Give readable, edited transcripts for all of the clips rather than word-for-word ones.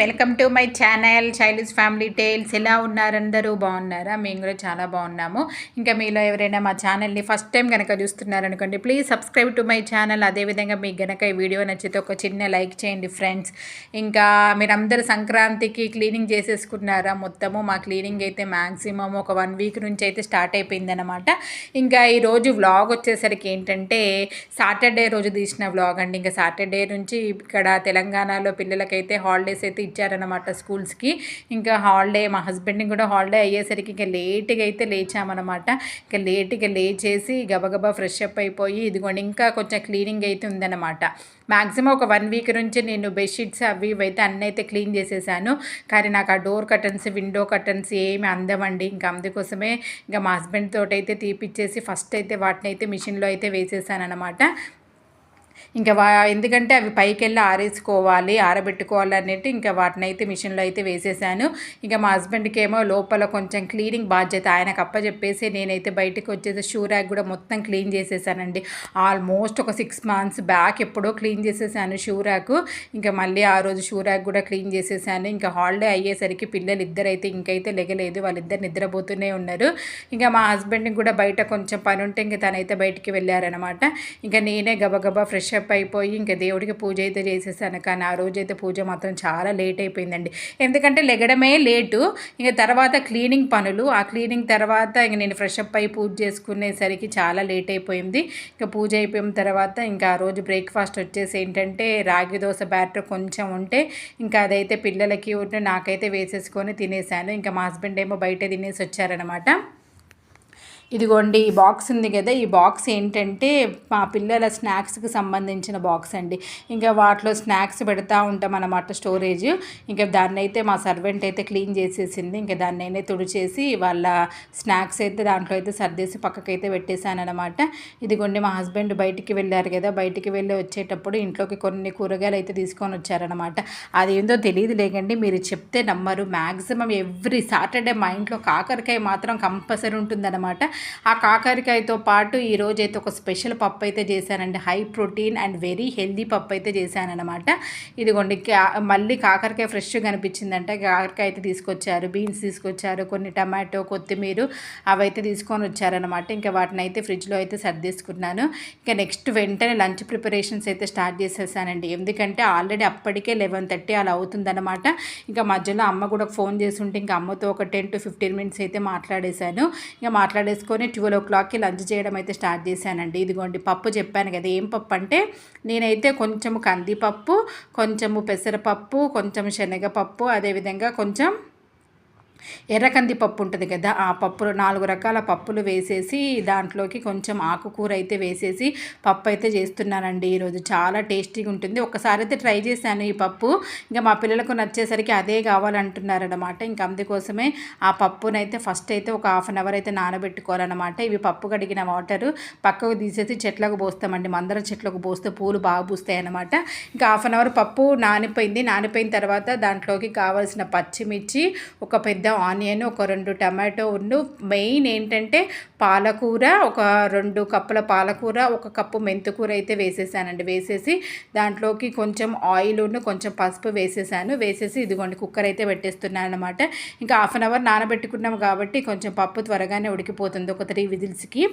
Welcome to my channel child's family tales. ఎలా ఉన్నారు? అందరూ బాగున్నారా? మేము కూడా చాలా బాగున్నాము. ఇంకా మీలో ఎవరైనా మా ఛానల్ని ఫస్ట్ టైం కనుక చూస్తున్నారనుకోండి, please subscribe to my channel. అదేవిధంగా మీకు కనుక ఈ వీడియో నచ్చితే ఒక చిన్న లైక్ చేయండి ఫ్రెండ్స్. ఇంకా మీరందరూ సంక్రాంతికి క్లీనింగ్ చేసేసుకున్నారా? మొత్తము మా క్లీనింగ్ అయితే మ్యాక్సిమం ఒక 1 వీక్ నుంచి అయితే స్టార్ట్ అయిపోయిందనమాట. ఇంకా ఈరోజు వ్లాగ్ వచ్చేసరికి ఏంటంటే సాటర్డే రోజు తీసిన వ్లాగ్ అండి. ఇంకా సాటర్డే నుంచి ఇక్కడ తెలంగాణలో పిల్లలకైతే హాలిడేస్ అయితే ఇచ్చారనమాట స్కూల్స్కి. ఇంకా హాలిడే మా హస్బెండ్ని కూడా హాలిడే అయ్యేసరికి ఇంకా లేట్గా అయితే లేచామన్నమాట. ఇంకా లేట్గా లేచేసి గబగబా ఫ్రెష్ అప్ అయిపోయి ఇదిగోండి ఇంకా కొంచెం క్లీనింగ్ అయితే ఉందన్నమాట. మ్యాక్సిమం ఒక 1 వీక్ నుంచి నేను బెడ్షీట్స్ అవి ఇవైతే అన్నీ అయితే క్లీన్ చేసేసాను. కానీ నాకు ఆ డోర్ కర్టన్స్ విండో కర్టన్స్ ఏమి అందమండి. ఇంకా అందుకోసమే ఇంకా మా హస్బెండ్ తోటి అయితే తీపిచ్చేసి ఫస్ట్ అయితే వాటిని అయితే మిషన్లో అయితే వేసేసాను అనమాట. ఇంకా ఎందుకంటే అవి పైకి వెళ్ళి ఆరేసుకోవాలి, ఆరబెట్టుకోవాలి అన్నట్టు ఇంకా వాటిని అయితే మిషన్లో అయితే వేసేసాను. ఇంకా మా హస్బెండ్కి ఏమో లోపల కొంచెం క్లీనింగ్ బాధ్యత ఆయనకు అప్పచెప్పేసి నేనైతే బయటకు వచ్చేసి షూ ర్యాక్ కూడా మొత్తం క్లీన్ చేసేసానండి. ఆల్మోస్ట్ ఒక 6 months బ్యాక్ ఎప్పుడో క్లీన్ చేసేసాను షూ ర్యాక్. ఇంకా మళ్ళీ ఆ రోజు షూ ర్యాక్ కూడా క్లీన్ చేసేసాను. ఇంకా హాలిడే అయ్యేసరికి పిల్లలు ఇద్దరైతే ఇంకైతే లెగలేదు, వాళ్ళిద్దరు నిద్రపోతూనే ఉన్నారు. ఇంకా మా హస్బెండ్కి కూడా బయట కొంచెం పని ఉంటే ఇంకా తనైతే బయటికి వెళ్ళారనమాట. ఇంకా నేనే గబగబా ఫ్రెష్ అప్ అయిపోయి ఇంకా దేవుడికి పూజ అయితే చేసేసాను. కానీ ఆ రోజైతే పూజ మాత్రం చాలా లేట్ అయిపోయిందండి. ఎందుకంటే లెగడమే లేటు, ఇంకా తర్వాత క్లీనింగ్ పనులు, ఆ క్లీనింగ్ తర్వాత ఇంక నేను ఫ్రెష్ అప్ అయి పూజ చేసుకునేసరికి చాలా లేట్ అయిపోయింది. ఇంకా పూజ అయిపోయిన తర్వాత ఇంకా ఆ రోజు బ్రేక్ఫాస్ట్ వచ్చేసి ఏంటంటే రాగి దోశ బ్యాటర్ కొంచెం ఉంటే ఇంకా అదైతే పిల్లలకి ఉంటే నాకైతే వేసేసుకొని తినేసాను. ఇంకా మా హస్బెండ్ ఏమో బయట తినేసి వచ్చారనమాట. ఇదిగోండి ఈ బాక్స్ ఉంది కదా, ఈ బాక్స్ ఏంటంటే మా పిల్లల స్నాక్స్కి సంబంధించిన బాక్స్ అండి. ఇంకా వాటిలో స్నాక్స్ పెడతా ఉంటాం అన్నమాట స్టోరేజ్. ఇంకా దాన్ని అయితే మా సర్వెంట్ అయితే క్లీన్ చేసేసింది. ఇంకా దాన్ని నేనే తుడిచేసి వాళ్ళ స్నాక్స్ అయితే దాంట్లో అయితే సర్దేసి పక్కకైతే పెట్టేశాను అనమాట. ఇదిగోండి మా హస్బెండ్ బయటికి వెళ్ళారు కదా, బయటికి వెళ్ళి వచ్చేటప్పుడు ఇంట్లోకి కొన్ని కూరగాయలు అయితే తీసుకొని వచ్చారనమాట. అది ఏందో తెలియదు లేకండి, మీరు చెప్తే నమ్మరు. మ్యాక్సిమం ఎవ్రీ సాటర్డే మా ఇంట్లో కాకరకాయ మాత్రం కంపల్సరీ ఉంటుందన్నమాట. ఆ కాకరకాయతో పాటు ఈరోజైతే ఒక స్పెషల్ పప్పు అయితే చేశానండి. High protein and very healthy పప్పు అయితే చేశానమాట. ఇదిగోండి మళ్ళీ కాకరకాయ ఫ్రెష్గా అనిపించిందంటే కాకరకాయ అయితే తీసుకొచ్చారు, బీన్స్ తీసుకొచ్చారు, కొన్ని టమాటో కొత్తిమీర అవైతే తీసుకొని వచ్చారనమాట. ఇంకా వాటిని అయితే ఫ్రిడ్జ్లో అయితే సర్దేసుకున్నాను. ఇంకా నెక్స్ట్ వెంటనే లంచ్ ప్రిపరేషన్స్ అయితే స్టార్ట్ చేసేసానండి. ఎందుకంటే ఆల్రెడీ అప్పటికే 11:30 అలా అవుతుందన్నమాట. ఇంకా మధ్యలో అమ్మ కూడా ఫోన్ చేసి ఉంటే ఇంకా అమ్మతో ఒక 10 to 15 minutes అయితే మాట్లాడేశాను. ఇంకా మాట్లాడేసుకొని 12 o'clockకి లంచ్ చేయడం అయితే స్టార్ట్ చేశానండి. ఇదిగోండి పప్పు చెప్పాను కదా, ఏం పప్పు అంటే నేనైతే కొంచెము కందిపప్పు, కొంచెము పెసరపప్పు, కొంచెం శనగపప్పు, అదేవిధంగా కొంచెం ఎర్రకంది పప్పు ఉంటుంది కదా, ఆ పప్పులు 4 రకాల పప్పులు వేసేసి దాంట్లోకి కొంచెం ఆకుకూర అయితే వేసేసి పప్పు అయితే చేస్తున్నానండి. ఈరోజు చాలా టేస్టీగా ఉంటుంది. ఒకసారి అయితే ట్రై చేశాను ఈ పప్పు. ఇంకా మా పిల్లలకు నచ్చేసరికి అదే కావాలంటున్నారనమాట. ఇంకా అందుకోసమే ఆ పప్పునైతే ఫస్ట్ అయితే ఒక 1/2 hour అయితే నానబెట్టుకోవాలన్నమాట. ఇవి పప్పు కడిగిన వాటరు పక్కకు తీసేసి చెట్లకు పోస్తామండి. మందర చెట్లకు పోస్తే పూలు బాగా పూస్తాయి అన్నమాట. ఇంకా 1/2 hour పప్పు నానిపోయింది. నానిపోయిన తర్వాత దాంట్లోకి కావాల్సిన పచ్చిమిర్చి, ఒక పెద్ద ఆనియన్, ఒక 2 టమాటో, మెయిన్ ఏంటంటే పాలకూర, ఒక 2 కప్పుల పాలకూర, 1 కప్పు మెంతికూర అయితే వేసేసానండి. వేసేసి దాంట్లోకి కొంచెం ఆయిల్, కొంచెం పసుపు వేసేసాను. వేసేసి ఇదిగోండి కుక్కర్ అయితే పెట్టేస్తున్నాను అనమాట. ఇంకా 1/2 hour నానబెట్టుకున్నాం కాబట్టి కొంచెం పప్పు త్వరగానే ఉడికిపోతుంది, ఒక 3 విజిల్స్కి.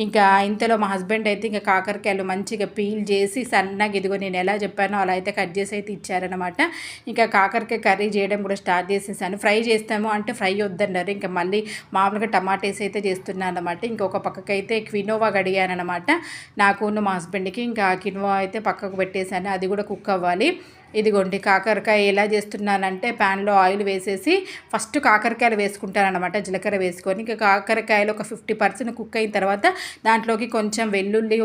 ఇంకా ఇంతలో మా హస్బెండ్ అయితే ఇంకా కాకరకాయలు మంచిగా పీల్ చేసి సన్నగా ఇదిగో నేను ఎలా చెప్పానో అలా అయితే కట్ చేసి అయితే ఇచ్చారనమాట. ఇంకా కాకరకాయ కర్రీ చేయడం కూడా స్టార్ట్ చేసేసాను. ఫ్రై చేస్తాము అంటే ఫ్రై వద్దన్నారు. ఇంకా మళ్ళీ మామూలుగా టమాటేస్ అయితే చేస్తున్నాను అనమాట. ఇంకొక పక్కకైతే క్వినోవా కడిగానమాట నాకు మా హస్బెండ్కి. ఇంకా క్వినోవా అయితే పక్కకు పెట్టేశాను, అది కూడా కుక్ అవ్వాలి. ఇదిగోండి కాకరకాయ ఎలా చేస్తున్నానంటే ప్యాన్లో ఆయిల్ వేసేసి ఫస్ట్ కాకరకాయలు వేసుకుంటానమాట, జీలకర్ర వేసుకొని. ఇంకా కాకరకాయలు ఒక 50% కుక్ అయిన తర్వాత దాంట్లోకి కొంచెం వెల్లుల్లి,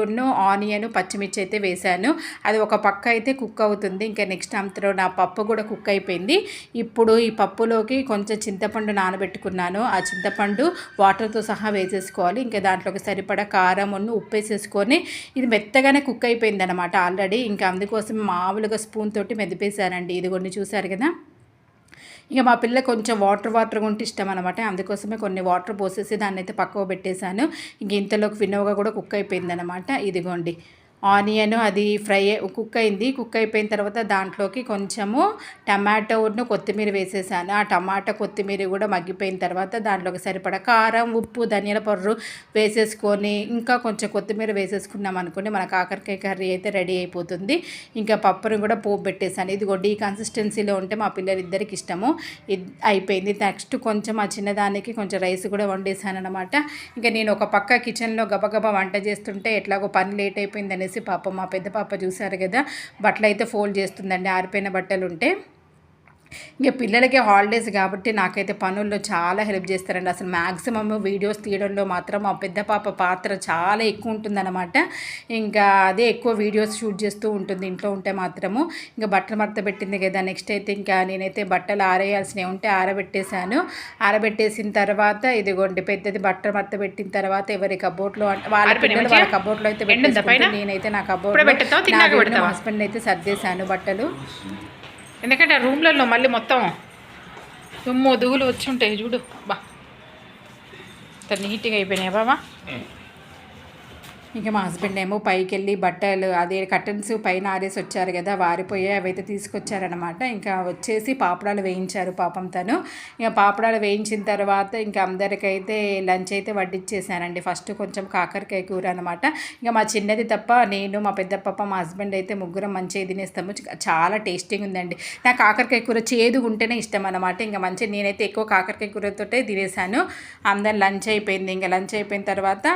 ఆనియన్, పచ్చిమిర్చి అయితే వేశాను. అది ఒక పక్క అయితే కుక్ అవుతుంది. ఇంకా నెక్స్ట్ అంతలో నా పప్పు కూడా కుక్ అయిపోయింది. ఇప్పుడు ఈ పప్పులోకి కొంచెం చింతపండు నానబెట్టుకున్నాను. ఆ చింతపండు వాటర్తో సహా వేసేసుకోవాలి. ఇంకా దాంట్లోకి సరిపడా కారం, ఉప్పు వేసేసుకొని ఇది మెత్తగానే కుక్ అయిపోయింది అనమాట ఆల్రెడీ. ఇంకా అందుకోసం మామూలుగా స్పూన్ తోటి మెదిపేశానండి. ఇదిగోండి చూసారు కదా. ఇక మా పిల్ల కొంచెం వాటర్గా ఉంటే ఇష్టం అనమాట. అందుకోసమే కొన్ని వాటర్ పోసేసి దాన్ని అయితే పక్కకు పెట్టేశాను. ఇంక ఇంతలోకి వినోగా కూడా కుక్ అయిపోయిందనమాట. ఇదిగోండి ఆనియన్ అది కుక్ అయింది. కుక్ అయిపోయిన తర్వాత దాంట్లోకి కొంచెము టమాటోను కొత్తిమీర వేసేసాను. ఆ టమాటా కొత్తిమీర కూడా మగ్గిపోయిన తర్వాత దాంట్లోకి సరిపడా కారం, ఉప్పు, ధనియాల పౌడర్ వేసేసుకొని ఇంకా కొంచెం కొత్తిమీర వేసేసుకున్నాం అనుకోండి మన కాకరకాయ కర్రీ అయితే రెడీ అయిపోతుంది. ఇంకా పప్పును కూడా పోపు పెట్టేసాను. ఇది ఈ కన్సిస్టెన్సీలో ఉంటే మా పిల్లలిద్దరికి ఇష్టము. అయిపోయింది. నెక్స్ట్ కొంచెం ఆ చిన్నదానికి కొంచెం రైస్ కూడా వండేసాను అనమాట. ఇంకా నేను ఒక పక్క కిచెన్లో గబగబా వంట చేస్తుంటే ఎట్లాగో పని లేట్ అయిపోయింది అనేసి పాప మా పెద్ద పాప చూసారు కదా బట్టలు అయితే ఫోల్డ్ చేస్తుందండి, ఆరిపోయిన బట్టలు ఉంటే. ఇంకా పిల్లలకి హాలిడేస్ కాబట్టి నాకైతే పనుల్లో చాలా హెల్ప్ చేస్తారండి. అసలు మ్యాక్సిమమ్ వీడియోస్ తీయడంలో మాత్రం మా పెద్ద పాప పాత్ర చాలా ఎక్కువ ఉంటుందన్నమాట. ఇంకా అదే ఎక్కువ వీడియోస్ షూట్ చేస్తూ ఉంటుంది ఇంట్లో ఉంటే మాత్రము. ఇంకా బట్టలు మడత పెట్టింది కదా, నెక్స్ట్ అయితే ఇంకా నేనైతే బట్టలు ఆరేయాల్సినవి ఉంటే ఆరబెట్టేశాను. ఆరబెట్టేసిన తర్వాత ఇదిగోండి పెద్దది బట్టలు మడత పెట్టిన తర్వాత ఎవరి కబోర్డ్లో వాళ్ళ పిల్లలు వాళ్ళ కబోర్డ్లో అయితే పెట్టేసుకుంటే నేనైతే నా కబోర్డ్లో మా హస్బెండ్ అయితే సర్దేశాను బట్టలు. ఎందుకంటే ఆ రూమ్లలో మళ్ళీ మొత్తం దుమ్ము దుగులు వచ్చి ఉంటాయి చూడు. బా నీట్గా అయిపోయినాయి బాబా. ఇంకా మా హస్బెండ్ ఏమో పైకి వెళ్ళి బట్టలు అదే కర్టన్స్ పైన ఆరేసి వచ్చారు కదా వారిపోయి అవైతే తీసుకొచ్చారనమాట. ఇంకా వచ్చేసి పాపడాలు వేయించారు పాపం తను. ఇంకా పాపడాలు వేయించిన తర్వాత ఇంకా అందరికైతే లంచ్ అయితే వడ్డిచ్చేసానండి. ఫస్ట్ కొంచెం కాకరకాయ కూర అనమాట. ఇంకా మా చిన్నది తప్ప నేను మా పెద్ద పాప మా హస్బెండ్ అయితే ముగ్గురం మంచిగా తినేస్తాము. చాలా టేస్టీగా ఉందండి. నాకు కాకరకాయ కూర చేదుగా ఉంటేనే ఇష్టం అనమాట. ఇంకా మంచిగా నేనైతే ఎక్కువ కాకరకాయ కూరతోటే తినేసాను. అందరు లంచ్ అయిపోయింది. ఇంకా లంచ్ అయిపోయిన తర్వాత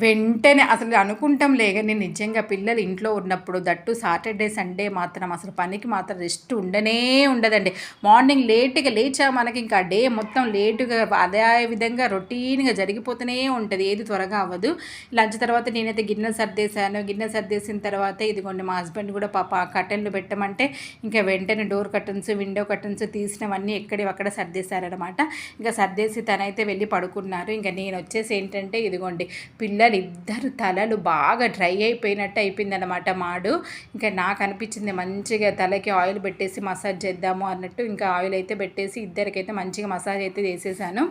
వెంటనే అసలు అనుకుంటాం లేదని నిజంగా పిల్లలు ఇంట్లో ఉన్నప్పుడు దట్టు సాటర్డే సండే మాత్రం అసలు పనికి మాత్రం రెస్ట్ ఉండనే ఉండదండి. మార్నింగ్ లేట్గా లేచా మనకి ఇంకా డే మొత్తం లేటుగా అదే విధంగా రొటీన్గా జరిగిపోతూనే ఉంటుంది, ఏది త్వరగా అవ్వదు. లంచ్ తర్వాత నేనైతే గిన్నె సర్దేశాను. గిన్నె సర్దేసిన తర్వాత ఇదిగోండి మా హస్బెండ్ కూడా పాప కర్టెన్లు పెట్టమంటే ఇంకా వెంటనే డోర్ కర్టన్స్ విండో కర్టన్స్ తీసినవన్నీ అక్కడ సర్దేశారనమాట. ఇంకా సర్దేసి తనైతే వెళ్ళి పడుకున్నారు. ఇంకా నేను వచ్చేసి ఏంటంటే ఇదిగోండి పిల్లలు ఇద్దరు తలలు బాగా డ్రై అయిపోయినట్టు అయిపోయిందనమాట మాడు. ఇంకా నాకు అనిపించింది మంచిగా తలకి ఆయిల్ పెట్టేసి మసాజ్ చేద్దాము అన్నట్టు ఇంకా ఆయిల్ అయితే పెట్టేసి ఇద్దరికైతే మంచిగా మసాజ్ అయితే చేసేసాను.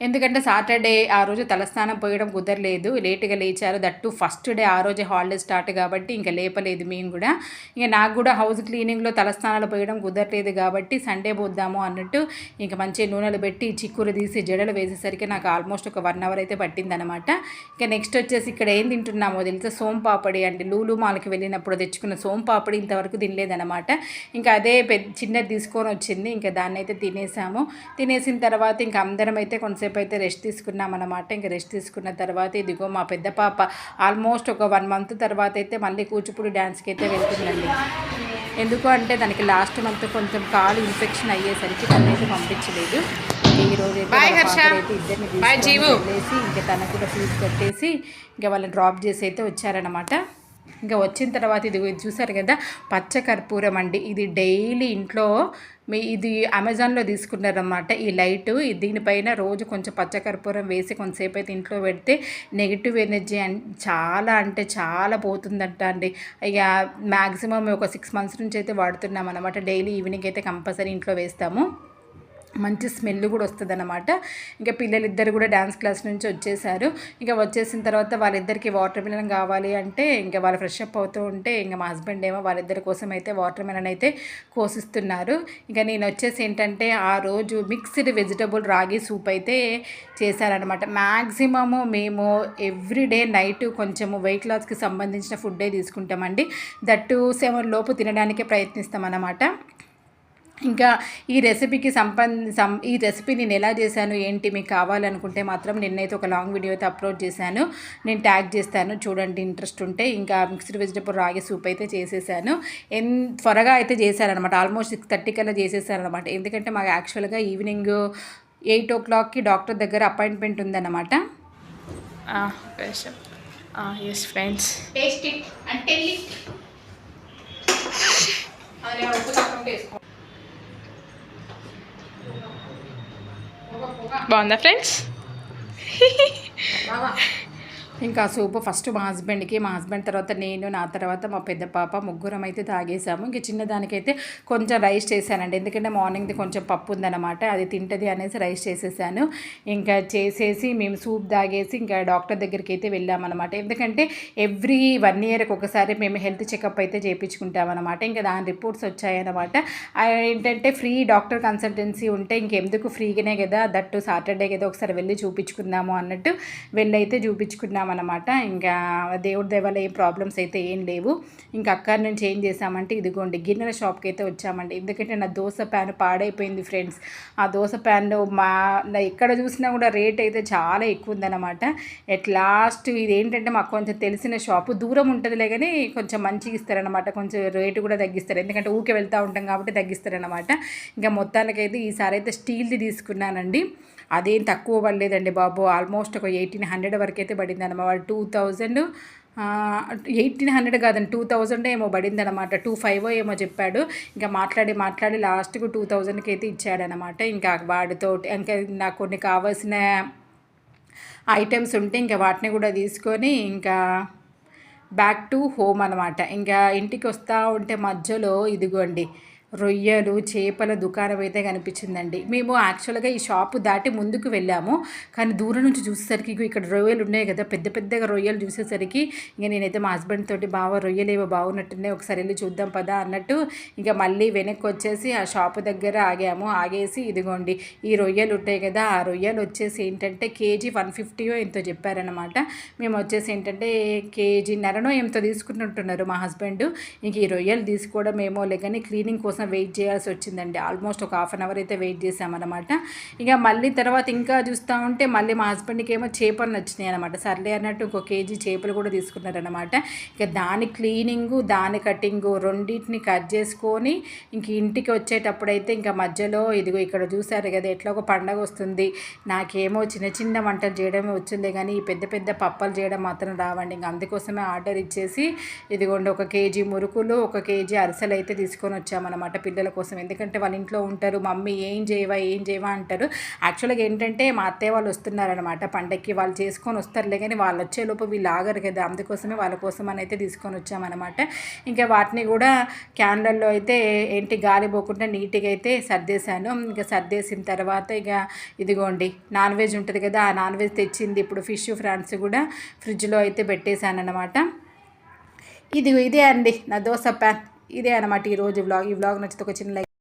ఎందుకంటే సాటర్డే ఆ రోజు తలస్నానం పోయడం కుదరలేదు, లేటుగా లేచారు. దట్టు ఫస్ట్ డే ఆ రోజే హాలిడే స్టార్ట్ కాబట్టి ఇంకా లేపలేదు మేము కూడా. ఇంకా నాకు కూడా హౌస్ క్లీనింగ్లో తలస్నానాలు పోయడం కుదరలేదు కాబట్టి సండే పోద్దాము అన్నట్టు ఇంకా మంచి నూనెలు పెట్టి చిక్కురు తీసి జడలు వేసేసరికి నాకు ఆల్మోస్ట్ ఒక 1 అవర్ అయితే పట్టిందనమాట. ఇంకా నెక్స్ట్ వచ్చేసి ఇక్కడ ఏం తింటున్నామో తెలిసే సోంపాపడి అండి. లూలు మాల్కి వెళ్ళినప్పుడు తెచ్చుకున్న సోంపాపడి ఇంతవరకు తినలేదనమాట. ఇంకా అదే చిన్నది తీసుకొని వచ్చింది. ఇంకా దాన్ని అయితే తినేసాము. తినేసిన తర్వాత ఇంకా అందరం అయితే కొంచెం అయితే రెస్ట్ తీసుకున్నాం అన్నమాట. ఇంకా రెస్ట్ తీసుకున్న తర్వాత ఇదిగో మా పెద్ద పాప ఆల్మోస్ట్ ఒక 1 మంత్ తర్వాత అయితే మళ్ళీ కూచిపూడి డ్యాన్స్కి అయితే వెళ్తుందండి. ఎందుకు అంటే దానికి లాస్ట్ మంత్ కొంచెం కాలు ఇన్ఫెక్షన్ అయ్యేసరికి తనైతే పంపించలేదు. ఈరోజు అయితే ఇద్దరిని తీసుకెళ్ళేసి ఇంకా తనకు కూడా ఫీజు కట్టేసి ఇంకా వాళ్ళని డ్రాప్ చేసి అయితే వచ్చారనమాట. ఇంకా వచ్చిన తర్వాత ఇది చూసారు కదా పచ్చకర్పూరం అండి. ఇది డైలీ ఇంట్లో ఇది అమెజాన్లో తీసుకున్నారన్నమాట. ఈ లైటు దీనిపైన రోజు కొంచెం పచ్చకర్పూరం వేసి కొంతసేపు అయితే ఇంట్లో పెడితే నెగిటివ్ ఎనర్జీ చాలా అంటే చాలా పోతుందంట అండి. ఇక మ్యాక్సిమం ఒక 6 మంత్స్ నుంచి అయితే వాడుతున్నాం అనమాట. డైలీ ఈవినింగ్ అయితే కంపల్సరీ ఇంట్లో వేస్తాము. మంచి స్మెల్ కూడా వస్తుంది అన్నమాట. ఇంకా పిల్లలిద్దరు కూడా డ్యాన్స్ క్లాస్ నుంచి వచ్చేసారు. ఇంకా వచ్చేసిన తర్వాత వాళ్ళిద్దరికి వాటర్ మిలన్ కావాలి అంటే ఇంకా వాళ్ళు ఫ్రెష్ అప్ అవుతూ ఉంటే ఇంకా మా హస్బెండ్ ఏమో వాళ్ళిద్దరి కోసం అయితే వాటర్ మిలన్ అయితే కోసిస్తున్నారు. ఇంకా నేను వచ్చేసి ఏంటంటే ఆ రోజు మిక్స్డ్ వెజిటబుల్ రాగి సూప్ అయితే చేశారనమాట. మ్యాక్సిమము మేము ఎవ్రీడే నైట్ కొంచెము వెయిట్ లాస్కి సంబంధించిన ఫుడ్డే తీసుకుంటామండి. దట్టు 7 లోపు తినడానికే ప్రయత్నిస్తాం అన్నమాట. ఇంకా ఈ రెసిపీకి ఈ రెసిపీ నేను ఎలా చేశాను ఏంటి మీకు కావాలనుకుంటే మాత్రం నిన్నైతే ఒక లాంగ్ వీడియో అయితే అప్లోడ్ చేశాను, నేను ట్యాగ్ చేస్తాను చూడండి ఇంట్రెస్ట్ ఉంటే. ఇంకా మిక్స్డ్ వెజిటబుల్ రాగి సూప్ అయితే చేసేసాను. త్వరగా అయితే చేశారనమాట. ఆల్మోస్ట్ 6:30 కల్లా చేసేసారనమాట. ఎందుకంటే మాకు యాక్చువల్గా ఈవినింగ్ 8 o'clockకి డాక్టర్ దగ్గర అపాయింట్మెంట్ ఉందన్నమాట. Yes friends, taste it and tell it. బాగుందా ఫ్రెండ్స్? ఇంకా సూప్ ఫస్ట్ మా హస్బెండ్కి, మా హస్బెండ్ తర్వాత నేను, నా తర్వాత మా పెద్ద పాప, ముగ్గురం అయితే తాగేసాము. ఇంక చిన్నదానికైతే కొంచెం రైస్ చేశానండి, ఎందుకంటే మార్నింగ్ది కొంచెం పప్పు ఉందన్నమాట, అది తింటుంది అనేసి రైస్ చేసేసాను. ఇంకా చేసేసి మేము సూప్ తాగేసి ఇంకా డాక్టర్ దగ్గరికి అయితే వెళ్ళామన్నమాట. ఎందుకంటే ఎవ్రీ 1 ఇయర్కి ఒకసారి మేము హెల్త్ చెకప్ అయితే చేయించుకుంటామన్నమాట. ఇంకా దాని రిపోర్ట్స్ వచ్చాయన్నమాట. ఏంటంటే ఫ్రీ డాక్టర్ కన్సల్టెన్సీ ఉంటే ఇంకెందుకు, ఫ్రీగానే కదా, దట్టు సాటర్డే కదా, ఒకసారి వెళ్ళి చూపించుకుందాము అన్నట్టు వెళ్ళైతే చూపించుకున్నాము అనమాట. ఇంకా దేవుడి దయ వల్ల ఏం ప్రాబ్లమ్స్ అయితే ఏం లేవు. ఇంకా అక్కడి నుంచి ఏం చేసామంటే ఇదిగోండి గిన్నెల షాప్కి అయితే వచ్చామండి. ఎందుకంటే నా దోశ ప్యాన్ పాడైపోయింది ఫ్రెండ్స్. ఆ దోశ ప్యాన్లో ఎక్కడ చూసినా కూడా రేట్ అయితే చాలా ఎక్కువ ఉందన్నమాట. ఎట్ లాస్ట్ ఇది ఏంటంటే మాకు కొంచెం తెలిసిన షాపు, దూరం ఉంటుందిలే కానీ కొంచెం మంచిగా ఇస్తారనమాట, కొంచెం రేటు కూడా తగ్గిస్తారు, ఎందుకంటే ఊకే వెళ్తూ ఉంటాం కాబట్టి తగ్గిస్తారనమాట. ఇంకా మొత్తానికైతే ఈసారి అయితే స్టీల్ది తీసుకున్నానండి. అదేం తక్కువ పడలేదండి బాబు, ఆల్మోస్ట్ ఒక 1800 వరకు అయితే పడింది అనమాట. 2000 1800 కాదండి, 2000 ఏమో పడింది అనమాట. 2500 ఏమో చెప్పాడు. ఇంకా మాట్లాడి లాస్ట్కు 2000కి అయితే ఇచ్చాడనమాట. ఇంకా వాడితో ఇంకా నాకు కొన్ని కావాల్సిన ఐటమ్స్ ఉంటే ఇంకా వాటిని కూడా తీసుకొని ఇంకా బ్యాక్ టు హోమ్ అనమాట. ఇంకా ఇంటికి వస్తూ ఉంటే మధ్యలో ఇదిగోండి రొయ్యలు, చేపల దుకాణం అయితే కనిపించిందండి. మేము యాక్చువల్గా ఈ షాపు దాటి ముందుకు వెళ్ళాము, కానీ దూరం నుంచి చూసేసరికి ఇక్కడ రొయ్యలు ఉన్నాయి కదా, పెద్ద పెద్దగా రొయ్యలు చూసేసరికి ఇంకా నేనైతే మా హస్బెండ్ తోటి రొయ్యలు ఏవో బాగున్నట్టున్నాయి, ఒకసారి వెళ్ళి చూద్దాం పదా అన్నట్టు ఇంకా మళ్ళీ వెనక్కి వచ్చేసి ఆ షాపు దగ్గర ఆగాము. ఆగేసి ఇదిగోండి ఈ రొయ్యలు ఉంటాయి కదా, ఆ రొయ్యలు వచ్చేసి ఏంటంటే కేజీ 150 ఎంతో చెప్పారనమాట. మేము వచ్చేసి ఏంటంటే కేజీన్నరనో ఎంతో తీసుకుంటుంటున్నారు మా హస్బెండ్. ఇంక ఈ రొయ్యలు తీసుకోవడం ఏమో లేకని క్లీనింగ్ కోసం వెయిట్ చేయాల్సి వచ్చిందండి. ఆల్మోస్ట్ ఒక ½ అవర్ అయితే వెయిట్ చేసామన్నమాట. ఇక మళ్ళీ తర్వాత ఇంకా చూస్తూ ఉంటే మళ్ళీ మా హస్బెండ్కి ఏమో చేపలు నచ్చినాయి అనమాట. సర్లే అన్నట్టు ఇంకో కేజీ చేపలు కూడా తీసుకున్నారనమాట. ఇక దాని క్లీనింగు, దాని కటింగు రెండింటిని కట్ చేసుకొని ఇంక ఇంటికి వచ్చేటప్పుడైతే ఇంకా మధ్యలో ఇదిగో ఇక్కడ చూసారు కదా, ఎట్లా ఒక పండగ వస్తుంది. నాకేమో చిన్న చిన్న వంటలు చేయడమే వచ్చిందే కానీ ఈ పెద్ద పెద్ద పప్పలు చేయడం మాత్రం రావండి. ఇంకా అందుకోసమే ఆర్డర్ ఇచ్చేసి ఇదిగోండి 1 కేజీ మురుకులు, 1 కేజీ అరిసెలు అయితే తీసుకొని వచ్చామన్నమాట పిల్లల కోసం. ఎందుకంటే వాళ్ళ ఇంట్లో ఉంటారు, మమ్మీ ఏం చేయవా అంటారు. యాక్చువల్గా ఏంటంటే మా అత్తయ్య వాళ్ళు వస్తున్నారనమాట పండగకి, వాళ్ళు చేసుకొని వస్తారులే కానీ వాళ్ళు వచ్చేలోపు వీళ్ళు ఆగరు కదా, అందుకోసమే వాళ్ళ కోసం అని అయితే తీసుకొని వచ్చామన్నమాట. ఇంకా వాటిని కూడా క్యాన్లలో అయితే ఏంటి గాలి పోకుండా నీట్గా అయితే సర్దేశాను. ఇంకా సర్దేసిన తర్వాత ఇక ఇదిగోండి నాన్ వెజ్ ఉంటుంది కదా, ఆ నాన్ వెజ్ తెచ్చింది ఇప్పుడు ఫిష్ ఫ్రాన్స్ కూడా ఫ్రిడ్జ్లో అయితే పెట్టేశాను అనమాట. ఇదే అండి నా దోశ ప్యాన్. ఇదే అనమాట ఈరోజు వ్లాగ్. ఈ వ్లాగ్ నచ్చితే ఒక చిన్న లైక్